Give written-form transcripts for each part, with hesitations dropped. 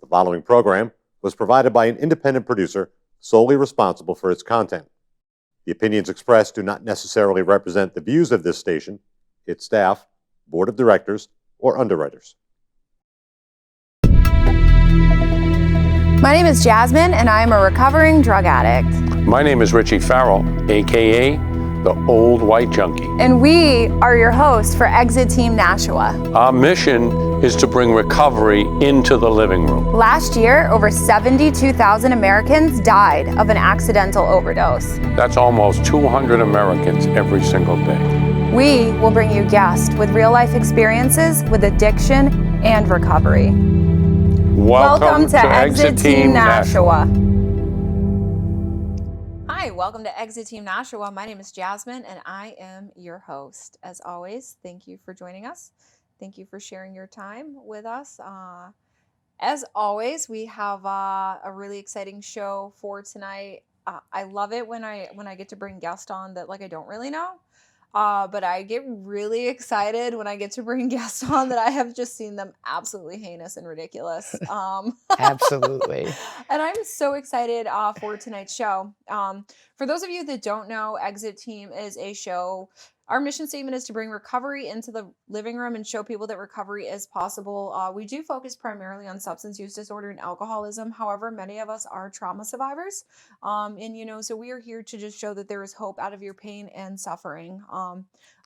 The following program was provided by an independent producer solely responsible for its content. The opinions expressed do not necessarily represent the views of this station, its staff, board of directors, or underwriters. My name is Jasmine, and I am a recovering drug addict. My name is Richie Farrell, a.k.a. the Old White Junkie. And we are your hosts for Exit Team Nashua. Our mission is to bring recovery into the living room. Last year, over 72,000 Americans died of an accidental overdose. That's almost 200 Americans every single day. We will bring you guests with real-life experiences with addiction and recovery. Welcome to Exit Team Nashua. Hi, welcome to Exit Team Nashua. My name is Jasmine, and I am your host. As always, thank you for joining us. Thank you for sharing your time with us. As always, we have a really exciting show for tonight. I love it when I get to bring guests on that I don't really know. But I get really excited when I get to bring guests on that I have just seen them absolutely heinous and ridiculous. Absolutely. And I'm so excited for tonight's show. For those of you that don't know, Exit Team is a show. Our mission statement is to bring recovery into the living room and show people that recovery is possible. We do focus primarily on substance use disorder and alcoholism. However, many of us are trauma survivors. So we are here to just show that there is hope out of your pain and suffering.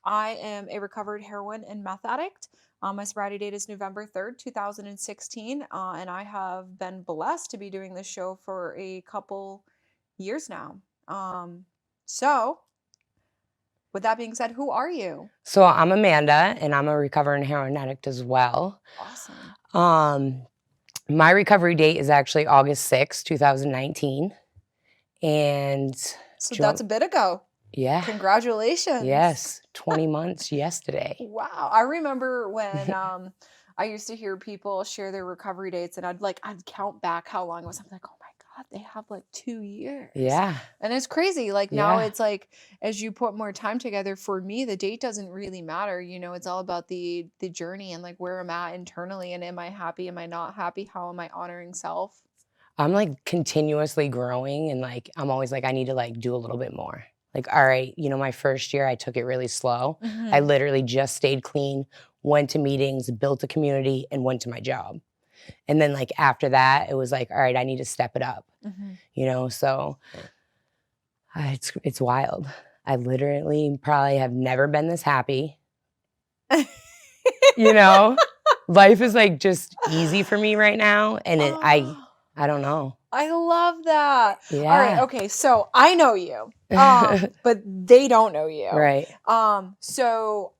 I am a recovered heroin and meth addict. My sobriety date is November 3rd, 2016. And I have been blessed to be doing this show for a couple years now. With that being said, who are you? So I'm Amanda, and I'm a recovering heroin addict as well. Awesome. My recovery date is actually August 6th, 2019. And so that's a bit ago. Yeah. Congratulations. Yes. 20 months yesterday. Wow. I remember when I used to hear people share their recovery dates, and I'd count back how long it was. I'm like, oh my God, they have 2 years. Yeah. And it's crazy. Now it's as you put more time together, for me, the date doesn't really matter. It's all about the journey and where I'm at internally. And am I happy? Am I not happy? How am I honoring self? I'm continuously growing, and I'm always I need to do a little bit more. All right, my first year I took it really slow. Mm-hmm. I literally just stayed clean, went to meetings, built a community, and went to my job. And then after that, it was all right, I need to step it up. Mm-hmm. So it's wild. I literally probably have never been this happy. Life is just easy for me right now. And I don't know. I love that. Yeah. All right. Okay. So I know you, but they don't know you. Right. So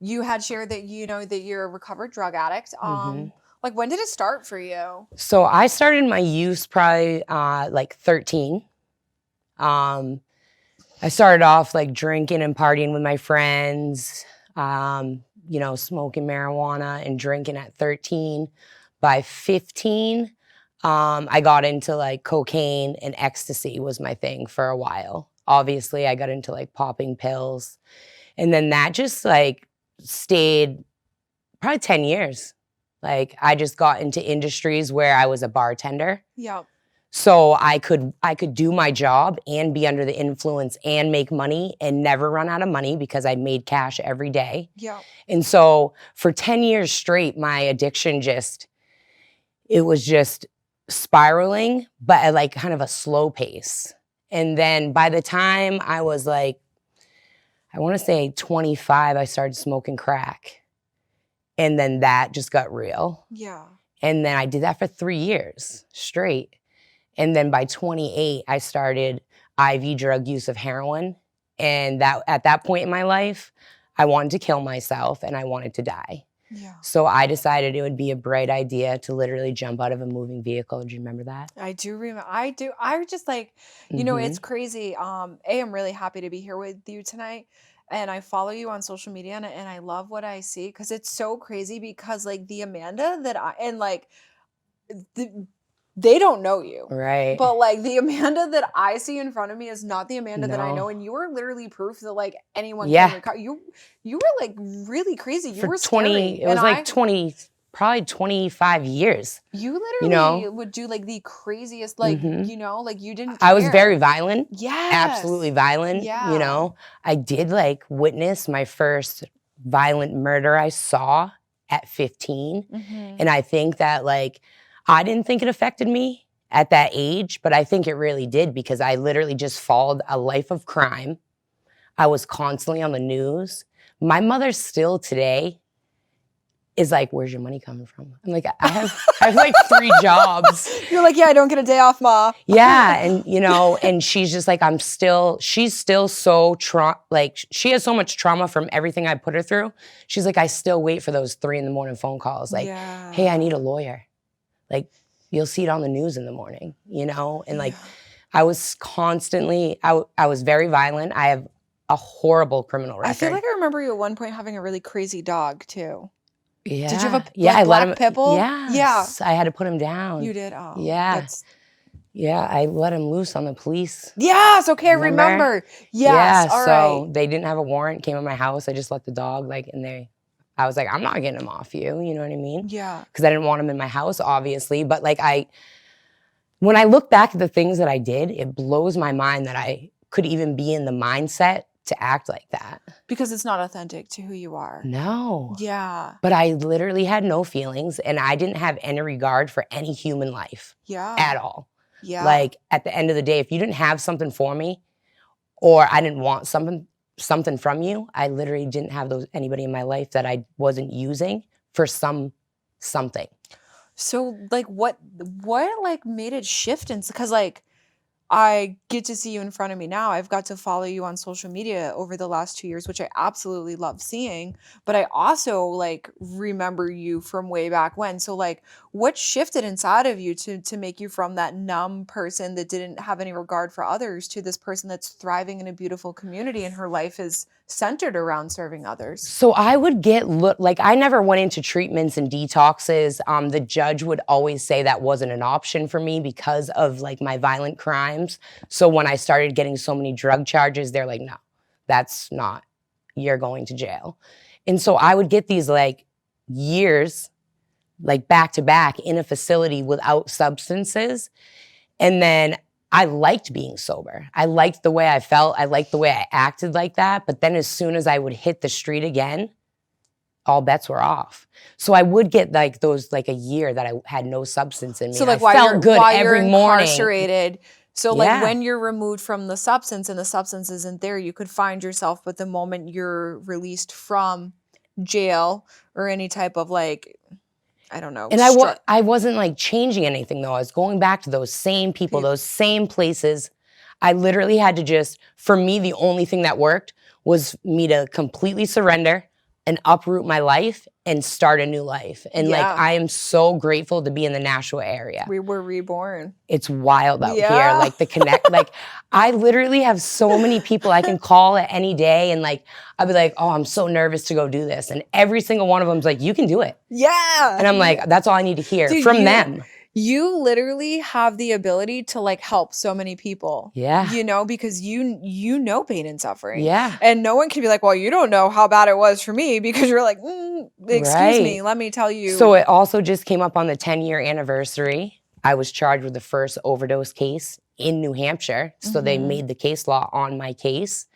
you had shared that that you're a recovered drug addict. Mm-hmm. When did it start for you? So I started my use probably 13. I started off drinking and partying with my friends, smoking marijuana and drinking at 13. By 15, I got into cocaine and ecstasy was my thing for a while. Obviously, I got into popping pills. And then that just stayed probably 10 years. I just got into industries where I was a bartender. Yeah. So I could do my job and be under the influence and make money and never run out of money because I made cash every day. Yeah. And so for 10 years straight, my addiction it was just spiraling, but at kind of a slow pace. And then by the time I was I want to say 25, I started smoking crack. And then that just got real. Yeah. And then I did that for 3 years straight. And then by 28, I started IV drug use of heroin. And that at that point in my life, I wanted to kill myself and I wanted to die. Yeah. So I decided it would be a bright idea to literally jump out of a moving vehicle. Do you remember that? I do remember. I do. I was just it's crazy. I'm really happy to be here with you tonight. And I follow you on social media and I love what I see because it's so crazy because the Amanda that they don't know you. Right. But the Amanda that I see in front of me is not the Amanda that I know. And you were literally proof that anyone can recover. You were really crazy. You were scary. 20, it was 20 probably 25 years. You literally You know? would do like the craziest, like, you know, like you didn't I was care. very violent. Yes. Absolutely violent. Yeah. You know, I did like witness my first violent murder I saw at 15. And I think that like, I didn't think it affected me at that age, but I think it really did because I literally just followed a life of crime. I was constantly on the news. My mother still today is like, where's your money coming from? I'm like, I have like 3 jobs. You're like, yeah, I don't get a day off, Ma. Yeah. And, you know, and she's just like, she's still so, like, she has so much trauma from everything I put her through. She's like, I still wait for those 3 a.m. phone calls. Like, hey, I need a lawyer. Like, you'll see it on the news in the morning, you know? And like, I was constantly, I was very violent. I have a horrible criminal record. I feel like I remember you at one point having a really crazy dog too. Yeah. Did you have a I let black him, pit bull? Yes. I had to put him down. You did? Oh. Yeah. Yeah, I let him loose on the police. Yes, okay, I remember. Yes, all so right. they didn't have a warrant, came in my house. I just let the dog, like, I was like, I'm not getting him off you, you know what I mean? Yeah. Because I didn't want him in my house, obviously. But like, when I look back at the things that I did, it blows my mind that I could even be in the mindset to act like that. Because it's not authentic to who you are. No. Yeah. But I literally had no feelings and I didn't have any regard for any human life. Yeah. At all. Yeah. Like at the end of the day, if you didn't have something for me or I didn't want something from you, I literally didn't have anybody in my life that I wasn't using for something. So like what like made it shift? Because like I get to see you in front of me now. I've got to follow you on social media over the last 2 years, which I absolutely love seeing. But I also like remember you from way back when. So like what shifted inside of you to make you from that numb person that didn't have any regard for others to this person that's thriving in a beautiful community and her life is centered around serving others? So I would get like I never went into treatments and detoxes. The judge would always say that wasn't an option for me because of like my violent crimes. So when I started getting so many drug charges, they're like, no, that's not, you're going to jail. And so I would get these like years, like back to back in a facility without substances. And then I liked being sober. I liked the way I felt. I liked the way I acted like that. But then as soon as I would hit the street again, all bets were off. So I would get like those, like a year that I had no substance in me. So like I felt good every morning. Incarcerated. So like when you're removed from the substance and the substance isn't there, you could find yourself, but the moment you're released from jail or any type of like, I don't know. And I wasn't like changing anything though. I was going back to those same people, those same places. I literally had to for me, the only thing that worked was me to completely surrender and uproot my life and start a new life. And like, I am so grateful to be in the Nashua area. We were reborn. It's wild out here. Like the connect, like I literally have so many people I can call at any day. And like, I'll be like, oh, I'm so nervous to go do this. And every single one of them's like, you can do it. Yeah. And I'm like, that's all I need to hear from them. You literally have the ability to like help so many people. Yeah. You know, because you know pain and suffering. Yeah. And no one can be like, well, you don't know how bad it was for me because you're like, excuse me, let me tell you. So it also just came up on the 10-year anniversary. I was charged with the first overdose case in New Hampshire. So they made the case law on my case.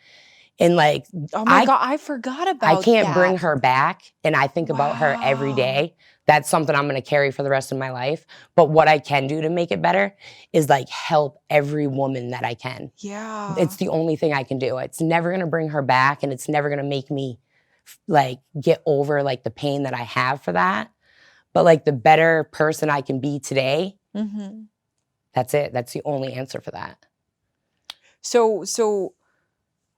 And like, oh my God, I forgot about I can't bring her back. And I think about her every day. That's something I'm going to carry for the rest of my life. But what I can do to make it better is like help every woman that I can. Yeah. It's the only thing I can do. It's never going to bring her back and it's never going to make me like get over like the pain that I have for that. But like the better person I can be today, that's it. That's the only answer for that. So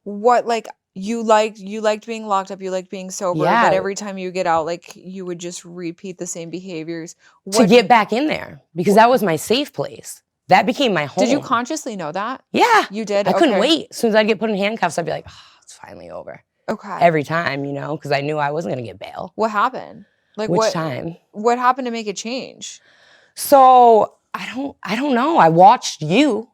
what, like, you liked being locked up, you liked being sober, but every time you get out, like, you would just repeat the same behaviors. To get back in there, because that was my safe place. That became my home. Did you consciously know that? Yeah. You did? I couldn't wait. As soon as I'd get put in handcuffs, I'd be like, oh, it's finally over. Okay. Every time, you know, because I knew I wasn't going to get bail. What happened? Like, Which time? What happened to make it change? So, I don't know. I watched you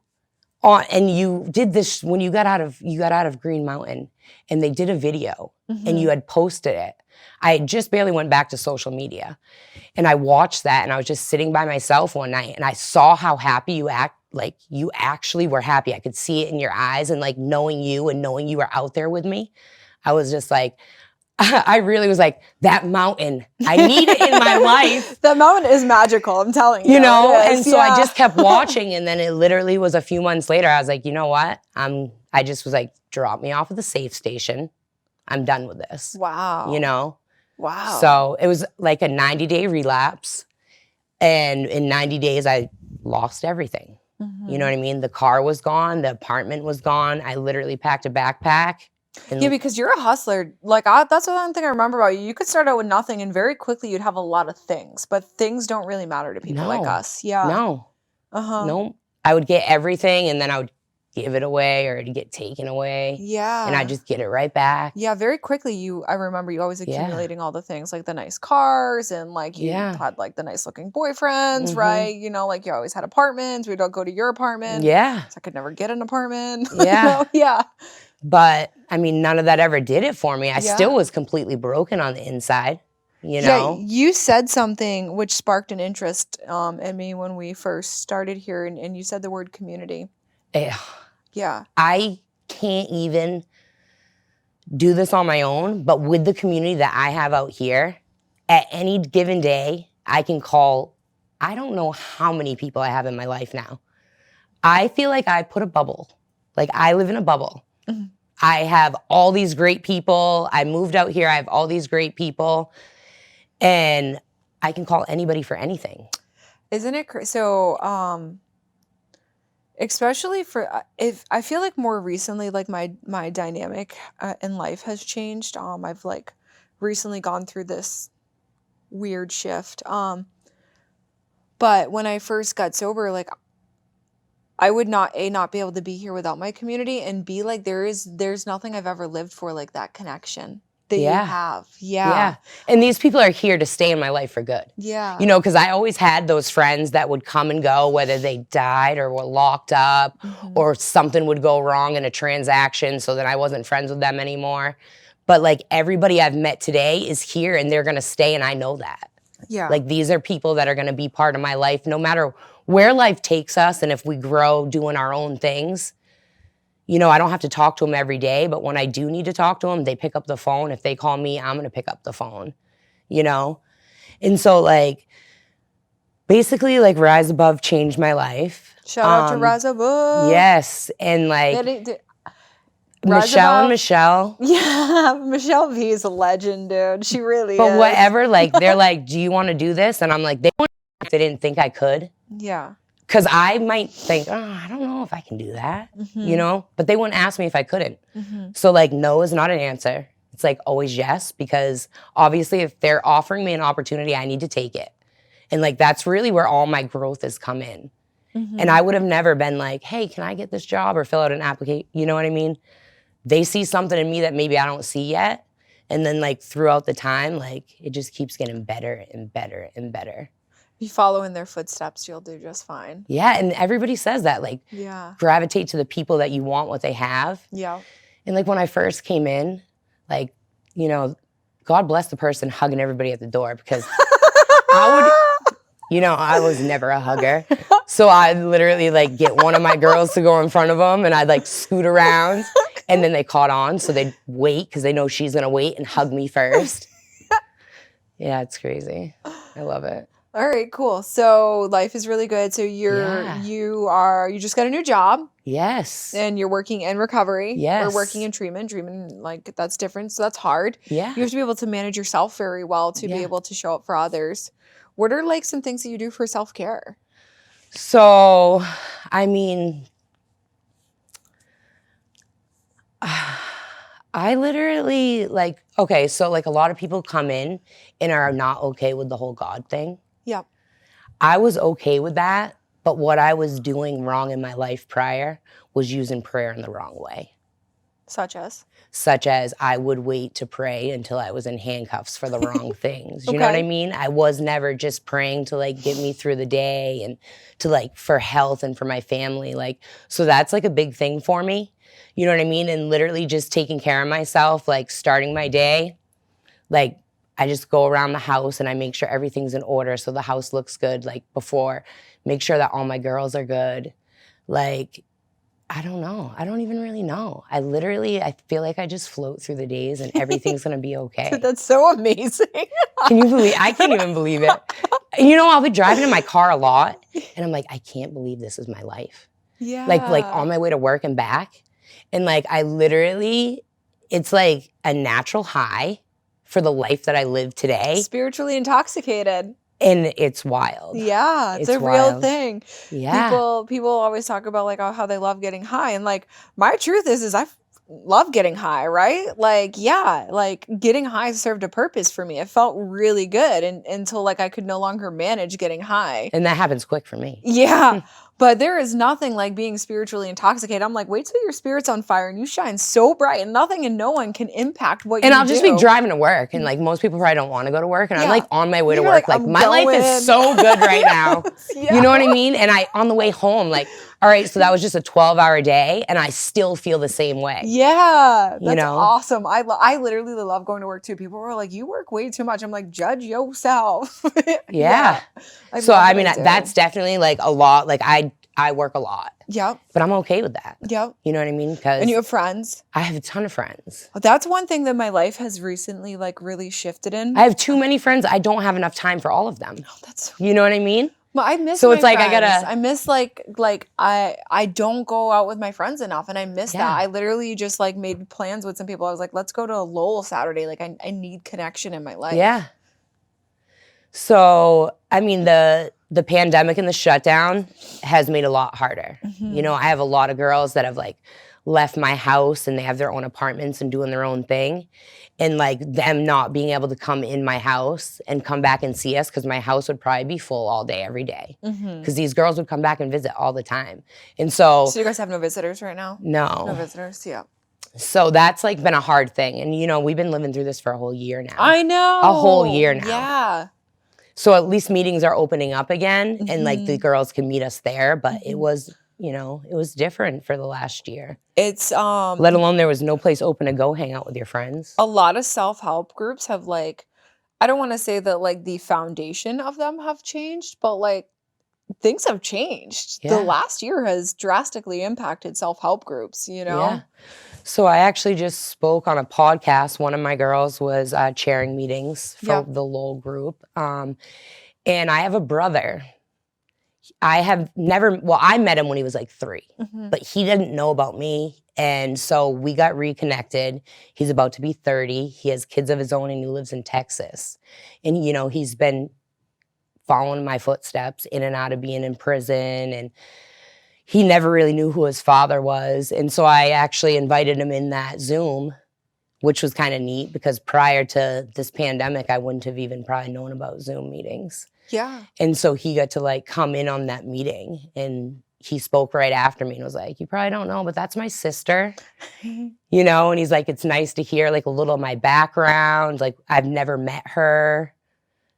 And you did this when you got out of Green Mountain, and they did a video, and you had posted it. I just barely went back to social media, and I watched that, and I was just sitting by myself one night, and I saw how happy you act. Like, you actually were happy. I could see it in your eyes, and like knowing you and knowing you were out there with me, I was just like, I really was like, that mountain, I need it in my life. That mountain is magical, I'm telling you. You know, it is, and so I just kept watching, and then it literally was a few months later, I was like, you know what? I just was like, drop me off at the safe station. I'm done with this. Wow. You know? Wow. So it was like a 90-day relapse. And in 90 days, I lost everything. You know what I mean? The car was gone. The apartment was gone. I literally packed a backpack. Yeah, because you're a hustler. Like, that's the one thing I remember about you. You could start out with nothing, and very quickly you'd have a lot of things. But things don't really matter to people like us. Yeah. No. Uh-huh. No. I would get everything, and then I would give it away, or it'd get taken away. Yeah. And I'd just get it right back. Yeah, very quickly I remember you always accumulating all the things, like the nice cars, and like you had like the nice looking boyfriends, right? You know, like you always had apartments. We'd all go to your apartment. Yeah. So I could never get an apartment. Yeah. Yeah. But I mean, none of that ever did it for me. I still was completely broken on the inside, you know? Yeah, you said something which sparked an interest in me when we first started here, and you said the word community. Yeah. I can't even do this on my own, but with the community that I have out here, at any given day, I can call, I don't know how many people I have in my life now. I feel like I put a bubble. Like, I live in a bubble. I have all these great people. I moved out here. I have all these great people. And I can call anybody for anything. Isn't it crazy? So, especially for, if I feel like more recently, like my dynamic in life has changed. I've like recently gone through this weird shift. But when I first got sober, like, I would not be able to be here without my community, and B, like, there's nothing I've ever lived for like that connection that you have. Yeah. And these people are here to stay in my life for good. Yeah. You know, because I always had those friends that would come and go, whether they died or were locked up or something would go wrong in a transaction, so that I wasn't friends with them anymore. But like, everybody I've met today is here, and they're going to stay, and I know that. Yeah. Like, these are people that are going to be part of my life no matter where life takes us, and if we grow doing our own things. You know, I don't have to talk to them every day, but when I do need to talk to them, they pick up the phone. If they call me, I'm going to pick up the phone, you know? And so, like, basically, like, Rise Above changed my life. Shout out to Rise Above. Yes. And, like, Michelle and Michelle. Yeah, Michelle V is a legend, dude. She really is. But whatever, like, they're like, do you want to do this? And I'm like, they wouldn't if they didn't think I could. Yeah. Because I might think, oh, I don't know if I can do that, you know? But they wouldn't ask me if I couldn't. So, like, no is not an answer. It's, like, always yes, because obviously if they're offering me an opportunity, I need to take it. And, like, that's really where all my growth has come in. And I would have never been like, hey, can I get this job or fill out an application? You know what I mean? They see something in me that maybe I don't see yet. And then, like, throughout the time, like, it just keeps getting better and better and better. If you follow in their footsteps, you'll do just fine. Yeah, and everybody says that, like, gravitate to the people that you want what they have. Yeah. And, like, when I first came in, like, you know, God bless the person hugging everybody at the door, because I was never a hugger. So I'd literally, like, get one of my girls to go in front of them, and I'd, like, scoot around, and then they caught on, so they'd wait, because they know she's going to wait and hug me first. Yeah, it's crazy. I love it. All right, cool. So life is really good. So you just got a new job. Yes. And you're working in recovery. Yes. Or working in treatment. Treatment, like, that's different. So that's hard. Yeah. You have to be able to manage yourself very well to be able to show up for others. What are, like, some things that you do for self-care? So, I mean, I literally, like, okay, so, like, a lot of people come in and are not okay with the whole God thing. Yeah. I was okay with that, but what I was doing wrong in my life prior was using prayer in the wrong way. Such as I would wait to pray until I was in handcuffs for the wrong things. You know what I Okay. mean? I was never just praying to like get me through the day and to like for health and for my family. Like, so that's like a big thing for me. You know what I mean? And literally just taking care of myself, like starting my day, like I just go around the house and I make sure everything's in order so the house looks good like before, make sure that all my girls are good. Like, I don't know. I don't even really know. I feel like I just float through the days and everything's gonna be okay. That's so amazing. Can you believe? I can't even believe it. You know, I'll be driving in my car a lot and I'm like, I can't believe this is my life. Yeah. Like on my way to work and back. And like, it's like a natural high for the life that I live today. Spiritually intoxicated. And it's wild. Yeah, it's It's a real wild. thing. Yeah. People always talk about like how they love getting high, and like my truth is I love getting high, right? Like yeah, like getting high served a purpose for me. It felt really good until like I could no longer manage getting high. And that happens quick for me. Yeah. But there is nothing like being spiritually intoxicated. I'm like, wait till your spirit's on fire and you shine so bright and nothing and no one can impact what you do. And I'll just be driving to work and like most people probably don't want to go to work and I'm Yeah. like on my way to You're work. like, Like I'm my life going. is so good right now. Yeah. You know what I mean? And on the way home, like, all right, so that was just a 12-hour day and I still feel the same way. Yeah, that's You know? awesome. I literally love going to work too. People were like, "You work way too much." I'm like, "Judge yourself." Yeah. So love I what mean, do. that's definitely like a lot. Like I work a lot, Yep, but I'm okay with that. yep. You know what I mean? Because And you have friends. I have a ton of friends. That's one thing that my life has recently like really shifted in. I have too many friends. I don't have enough time for all of them. That's You know what I mean? well, I miss. So my it's like I friends. gotta- I miss like I don't go out with my friends enough, and I miss Yeah. that. I literally just like made plans with some people. I was like, let's go to Lowell Saturday. Like I need connection in my life. Yeah. So, I mean, the pandemic and the shutdown has made it a lot harder. Mhm. You know, I have a lot of girls that have like left my house and they have their own apartments and doing their own thing. And like them not being able to come in my house and come back and see us because my house would probably be full all day, every day. Mhm. Because these girls would come back and visit all the time. And so, So you guys have no visitors right now? no. No visitors. Yeah. So that's like been a hard thing. And you know, we've been living through this for a whole year now. I know. A whole year now. Yeah. So at least meetings are opening up again and like the Mhm. girls can meet us there. But it Mhm. was, you know, it was different for the last year. It's Let alone there was no place open to go hang out with your friends. a lot of self-help groups have like I don't want to say that like the foundation of them have changed, but like things have changed. Yeah. The last year has drastically impacted self-help groups, you know? Yeah. So I actually just spoke on a podcast. One of my girls was chairing meetings for Yeah. the Lowell group. And I have a brother. I met him when he was like 3, Mhm. but he didn't know about me. And so we got reconnected. He's about to be 30. He has kids of his own and he lives in Texas. And, you know, he's been following my footsteps in and out of being in prison. And he never really knew who his father was. And so I actually invited him in that Zoom, which was kind of neat because prior to this pandemic, I wouldn't have even probably known about Zoom meetings. Yeah. And so he got to like come in on that meeting and he spoke right after me and was like, you probably don't know, but that's my sister, you know? And he's like, it's nice to hear like a little of my background. Like I've never met her.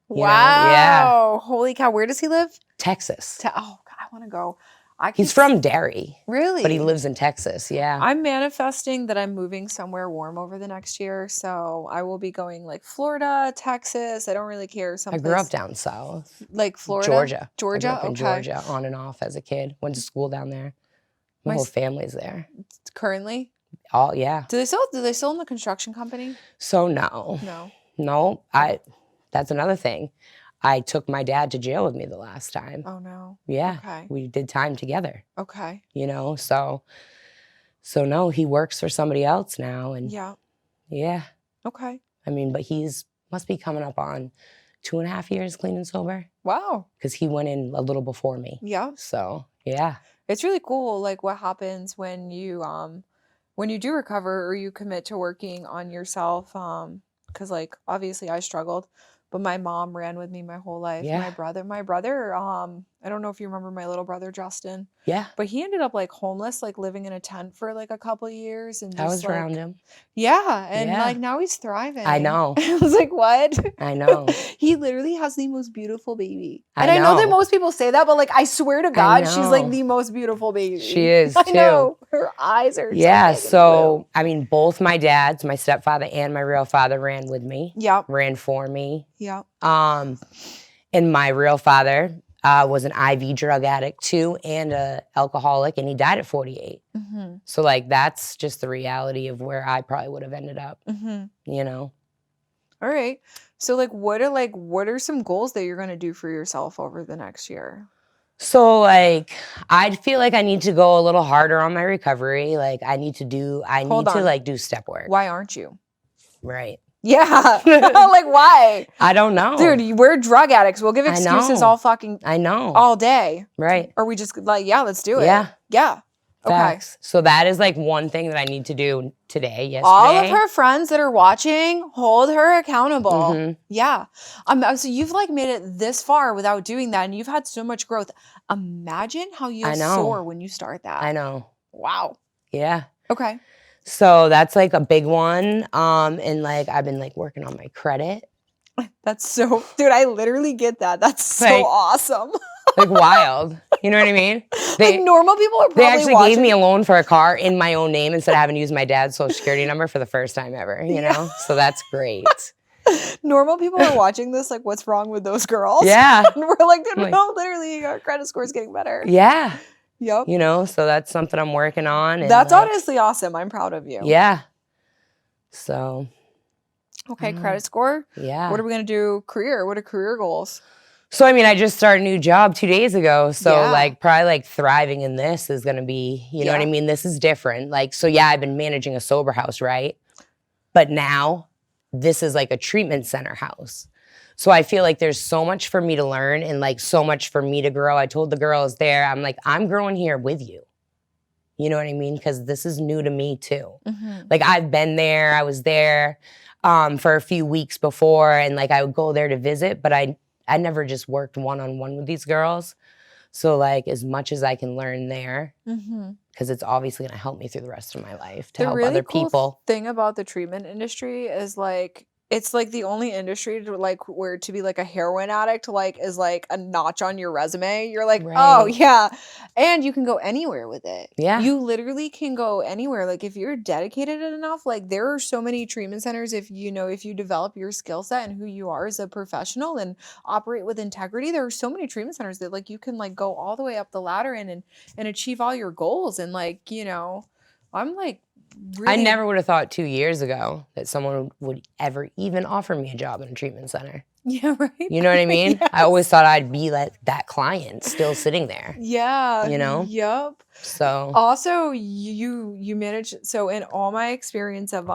You know? Yeah. Wow. Holy cow. Where does he live? Texas. Oh, God, I want to go. He's from Derry, Really? but he lives in Texas. Yeah. I'm manifesting that I'm moving somewhere warm over the next year. So I will be going like Florida, Texas. I don't really care. I Someplace grew up down south. like Florida. Georgia. Georgia? I grew up in Okay. Georgia on and off as a kid. Went to school down there. My My whole s- family's there. Currently? Oh, yeah. Do they still own the construction company? So no. No. That's another thing. I took my dad to jail with me the last time. Oh no. Yeah. Okay. We did time together, Okay. you know? So no, he works for somebody else now. And Yeah. yeah. Okay. I mean, but must be coming up on 2.5 years clean and sober Wow. because he went in a little before me. Yeah. So yeah. It's really cool like what happens when you do recover or you commit to working on yourself cuz like obviously I struggled, but my mom ran with me my whole life. Yeah. My brother I don't know if you remember my little brother Justin, Yeah, but he ended up like homeless, like living in a tent for like a couple of years, and I just was around like, him. yeah, and Yeah. like now he's thriving. I know. I was like, what? I know. He literally has the most beautiful baby. I And I know that know. most people say that, but like I swear to I God, she's like know. the most beautiful baby. She is, I too. know. Her eyes are Yeah, so big and blue. so I mean, both my dads, my stepfather and my real father ran with me, Yep. ran for me. Yep. And my real father was an IV drug addict too, and a alcoholic, and he died at 48. Mm-hmm. So like that's just the reality of where I probably would have ended up, Mm-hmm. you know. All right. So what are some goals that you're gonna do for yourself over the next year? So like I feel like I need to go a little harder on my recovery. Like I need to Hold on. like do step work. Why aren't you? Right. Yeah. Like why? I don't know. Dude, we're drug addicts. We'll give I excuses know. all fucking I know. all day. Right. Or we just like, yeah, let's do it. Yeah. Yeah. Okay. Facts. So that is like one thing that I need to do today, yesterday. All of her friends that are watching, hold her accountable. Mhm. Yeah. So you've like made it this far without doing that, and you've had so much growth. Imagine how you'll I know. soar when you start that. I know. Wow. Yeah. Okay. So that's like a big one. And like I've been like working on my credit. That's so, dude, I literally get that. That's so Like- awesome. Like wild. You know what I mean? Like normal people are probably They actually watching. gave me a loan for a car in my own name instead of having to use my dad's social security number for the first time ever, you know? So that's great. Normal people are watching this like, what's wrong with those girls? Yeah. And we're like, dude, Like- no, literally, our credit score is getting better. Yeah. Yep. You know, so that's something I'm working on. And That's like, honestly awesome. I'm proud of you. yeah. So, Okay, credit score. yeah. What are we gonna do? Career. What are career goals? So, I mean, I just started a new job 2 days ago. So, Yeah. like, probably like thriving in this is going to be, you know what I Yeah. mean? This is different. Like, so yeah, I've been managing a sober house, right? But now this is like a treatment center house. So I feel like there's so much for me to learn and like so much for me to grow. I told the girls there, I'm like, I'm growing here with you. You know what I mean? Because this is new to me too. Mm-hmm. Like I've been there, I was there for a few weeks before, and like I would go there to visit, but I never just worked one-on-one with these girls. So like as much as I can learn there, Mm-hmm. because it's obviously going to help me through the rest of my life to The help really other cool people. thing about the treatment industry is like it's like the only industry to like where to be like a heroin addict like is like a notch on your resume. You're like, oh Right. yeah. And you can go anywhere with it. Yeah. You literally can go anywhere. Like if you're dedicated enough, like there are so many treatment centers if you develop your skill set and who you are as a professional and operate with integrity, there are so many treatment centers that like you can like go all the way up the ladder and achieve all your goals. And like, I'm like really I never would have thought 2 years ago that someone would ever even offer me a job in a treatment center. Yeah, right. You know what I mean? Yes. I always thought I'd be like that client still sitting there. Yeah. You know? Yep. So Also, you manage so in all my experience of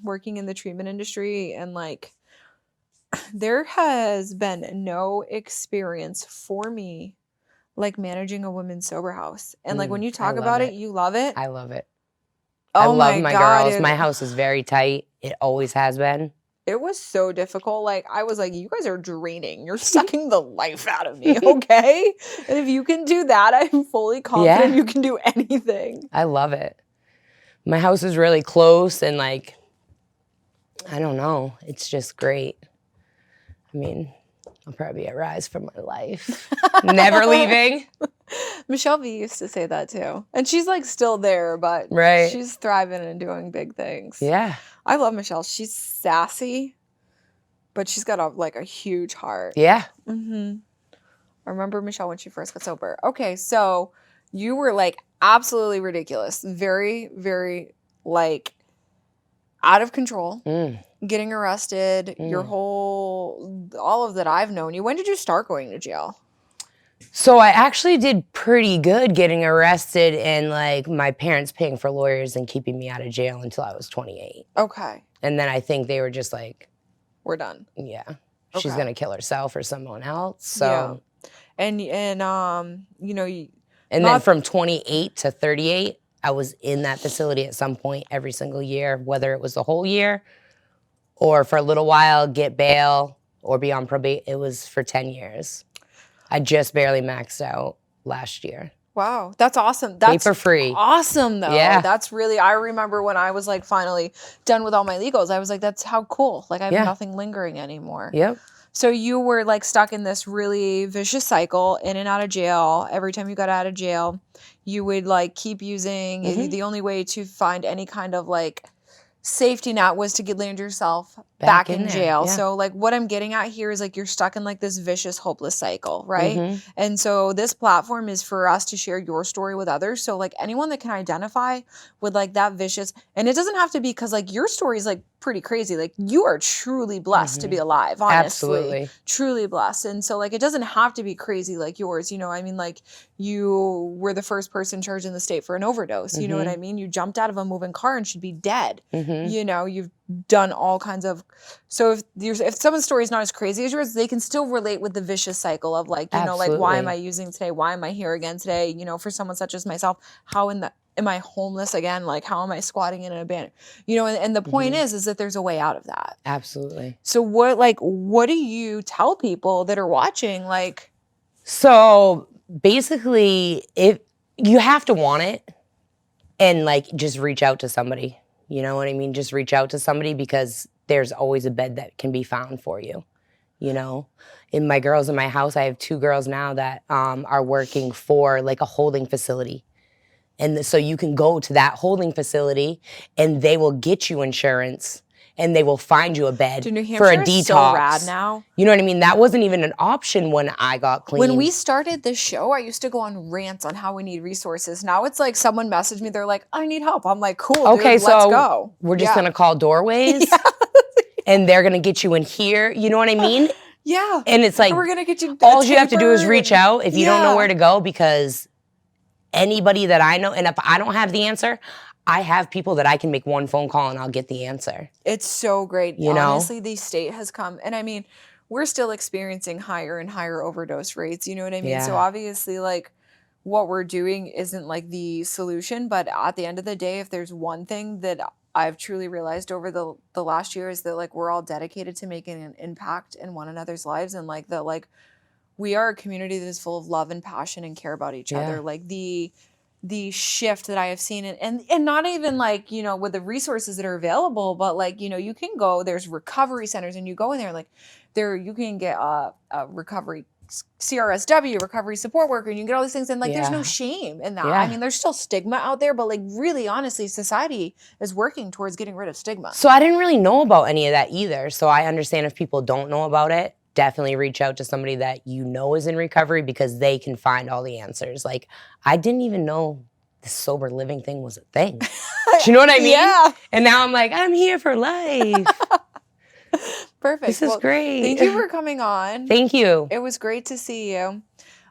working in the treatment industry and like there has been no experience for me like managing a women's sober house. And like when you I talk love about it. it, you love it. I love it. Oh I love my girls. dude. My house is very tight. It always has been. It was so difficult. Like I was like, you guys are draining. You're sucking the life out of me, okay? And if you can do that, I'm fully confident Yeah. you can do anything. I love it. My house is really close and like, I don't know. It's just great. I mean, I'll probably be at Rise for my life. Never leaving. Michelle V used to say that too. And she's like still there, but Right. she's thriving and doing big things. Yeah. I love Michelle. She's sassy, but she's got a huge heart. Yeah. Mm-hmm. I remember Michelle when she first got sober. Okay, so you were like absolutely ridiculous. Very, very like out of control. Mm. Getting arrested, all of that I've known you. When did you start going to jail? So I actually did pretty good getting arrested and like my parents paying for lawyers and keeping me out of jail until I was 28. Okay, And then I think they were just like, we're done. yeah, she's Okay. going to kill herself or someone else. So, And and then from 28 to 38, I was in that facility at some point every single year, whether it was the whole year or for a little while, get bail or be on probation. It was for 10 years. I just barely maxed out last year. Wow, that's awesome. Pay That's for free. awesome though. Yeah. That's really, I remember when I was like finally done with all my legals, I was like, that's how cool. Like I have Yeah. nothing lingering anymore. Yep. So you were like stuck in this really vicious cycle, in and out of jail. Every time you got out of jail, you would like keep using, Mhm. the only way to find any kind of like safety net was to land yourself back in there, jail. yeah. So like what I'm getting at here is like you're stuck in like this vicious, hopeless cycle, right? Mhm. And so this platform is for us to share your story with others. So like anyone that can identify with like that vicious, and it doesn't have to be, because like your story is like pretty crazy. Like you are truly blessed to be alive, honestly. Absolutely. Truly blessed. And so like it doesn't have to be crazy like yours, you know. I mean, like you were the first person charged in the state for an overdose, you know what I mean? You jumped out of a moving car and should be dead. You know, you've done all kinds of, so if someone's story is not as crazy as yours, they can still relate with the vicious cycle of like, you know, like why am I using today? Why am I here again today? You know, for someone such as myself, how am I homeless again? Like how am I squatting in an abandoned, you know, and the point is that there's a way out of that. Absolutely. So what do you tell people that are watching? Like, so basically, if you have to want it, and like just reach out to somebody. You know what I mean? Just reach out to somebody, because there's always a bed that can be found for you. You know, in my girls in my house, I have 2 girls now that are working for like a holding facility. And so you can go to that holding facility and they will get you insurance and they will find you a bed New for a Hampshire detox. is so rad now. You know what I mean? That wasn't even an option when I got clean. When we started this show, I used to go on rants on how we need resources. Now it's like someone messaged me, they're like, I need help. I'm like, cool, okay, dude, so let's go. We're just gonna call doorways and they're gonna get you in here. You know what I mean? Yeah. And it's like, we're gonna get you all you have to do is reach out if you don't know Yeah. where to go, because anybody that I know, and if I don't have the answer, I have people that I can make one phone call and I'll get the answer. It's so great. You know? Honestly, the state has come, and I mean, we're still experiencing higher and higher overdose rates. You know what I mean? So Yeah. obviously, like, what we're doing isn't like the solution, but at the end of the day, if there's one thing that I've truly realized over the last year is that like we're all dedicated to making an impact in one another's lives, and like that like we are a community that is full of love and passion and care about each other. Like the shift that I have seen, and not even like, you know, with the resources that are available, but like, you know, you can go, there's recovery centers and you go in there, like there, you can get a recovery CRSW, recovery support worker, and you can get all these things. And like, there's no shame in that. Yeah. I mean, there's still stigma out there, but like really, honestly, society is working towards getting rid of stigma. So I didn't really know about any of that either. So I understand if people don't know about it, definitely reach out to somebody that you know is in recovery, because they can find all the answers. Like, I didn't even know the sober living thing was a thing. Do you know what I mean? Yeah. And now I'm like, I'm here for life. Perfect. This is great. Thank you for coming on. Thank you. It was great to see you.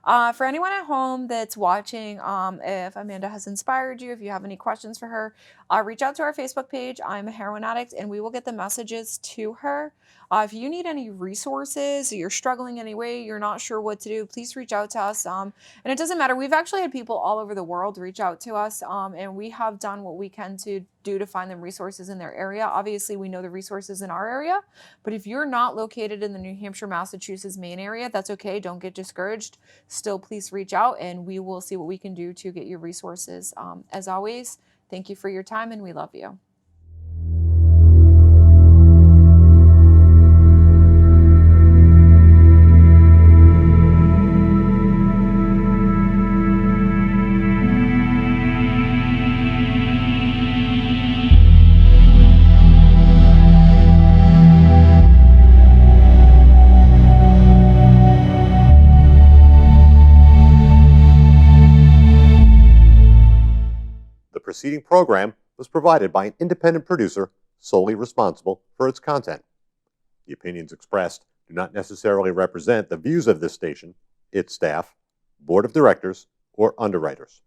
For anyone at home that's watching, if Amanda has inspired you, if you have any questions for her, reach out to our Facebook page. I'm a heroin addict, and we will get the messages to her. If you need any resources, you're struggling anyway, you're not sure what to do, please reach out to us. And it doesn't matter. We've actually had people all over the world reach out to us, and we have done what we can to do to find them resources in their area. Obviously, we know the resources in our area, but if you're not located in the New Hampshire, Massachusetts main area, that's okay. Don't get discouraged. Still, please reach out, and we will see what we can do to get you resources. As always, thank you for your time, and we love you. The preceding program was provided by an independent producer solely responsible for its content. The opinions expressed do not necessarily represent the views of this station, its staff, board of directors, or underwriters.